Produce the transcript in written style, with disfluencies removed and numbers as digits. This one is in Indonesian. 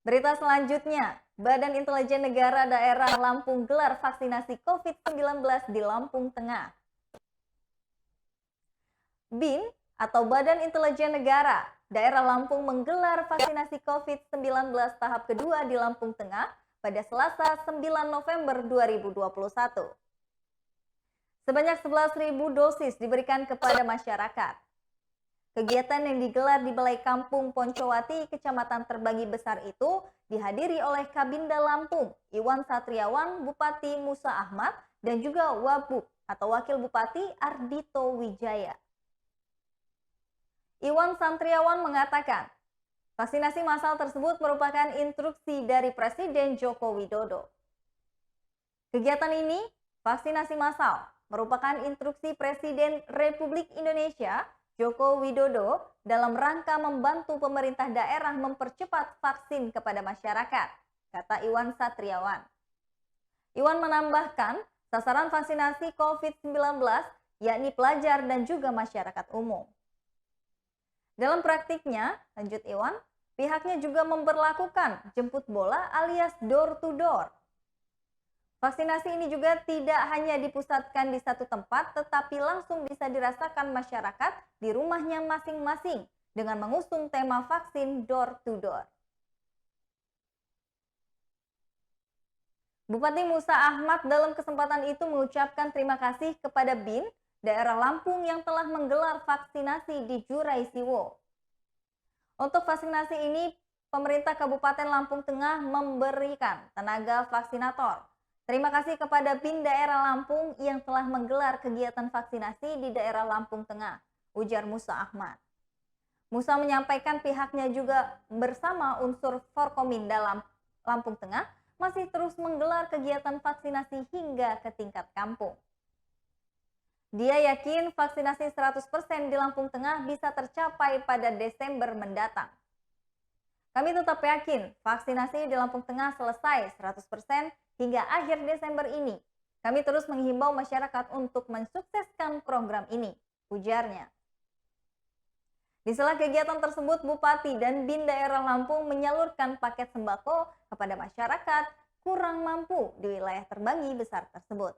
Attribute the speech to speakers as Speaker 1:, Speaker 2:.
Speaker 1: Berita selanjutnya, Badan Intelijen Negara Daerah Lampung gelar vaksinasi COVID-19 di Lampung Tengah. BIN atau Badan Intelijen Negara Daerah Lampung menggelar vaksinasi COVID-19 tahap kedua di Lampung Tengah pada Selasa 9 November 2021. Sebanyak 11.000 dosis diberikan kepada masyarakat. Kegiatan yang digelar di Balai Kampung Poncowati, Kecamatan Terbagi Besar itu dihadiri oleh Kabinda Lampung, Iwan Satriawan, Bupati Musa Ahmad, dan juga Wabub atau Wakil Bupati Ardito Wijaya. Iwan Satriawan mengatakan, vaksinasi massal tersebut merupakan instruksi dari Presiden Joko Widodo. Kegiatan ini, vaksinasi massal, merupakan instruksi Presiden Republik Indonesia Joko Widodo dalam rangka membantu pemerintah daerah mempercepat vaksin kepada masyarakat, kata Iwan Satriawan. Iwan menambahkan, sasaran vaksinasi COVID-19 yakni pelajar dan juga masyarakat umum. Dalam praktiknya, lanjut Iwan, pihaknya juga memberlakukan jemput bola alias door to door. Vaksinasi ini juga tidak hanya dipusatkan di satu tempat, tetapi langsung bisa dirasakan masyarakat di rumahnya masing-masing dengan mengusung tema vaksin door to door. Bupati Musa Ahmad dalam kesempatan itu mengucapkan terima kasih kepada BIN daerah Lampung yang telah menggelar vaksinasi di Jurai Siwo. Untuk vaksinasi ini, pemerintah Kabupaten Lampung Tengah memberikan tenaga vaksinator. Terima kasih kepada BIN daerah Lampung yang telah menggelar kegiatan vaksinasi di daerah Lampung Tengah, ujar Musa Ahmad. Musa menyampaikan pihaknya juga bersama unsur Forkominda Lampung Tengah masih terus menggelar kegiatan vaksinasi hingga ke tingkat kampung. Dia yakin vaksinasi 100% di Lampung Tengah bisa tercapai pada Desember mendatang. Kami tetap yakin vaksinasi di Lampung Tengah selesai 100% hingga akhir Desember ini. Kami terus menghimbau masyarakat untuk mensukseskan program ini, ujarnya. Di sela kegiatan tersebut, Bupati dan BIN daerah Lampung menyalurkan paket sembako kepada masyarakat kurang mampu di wilayah Terbagi Besar tersebut.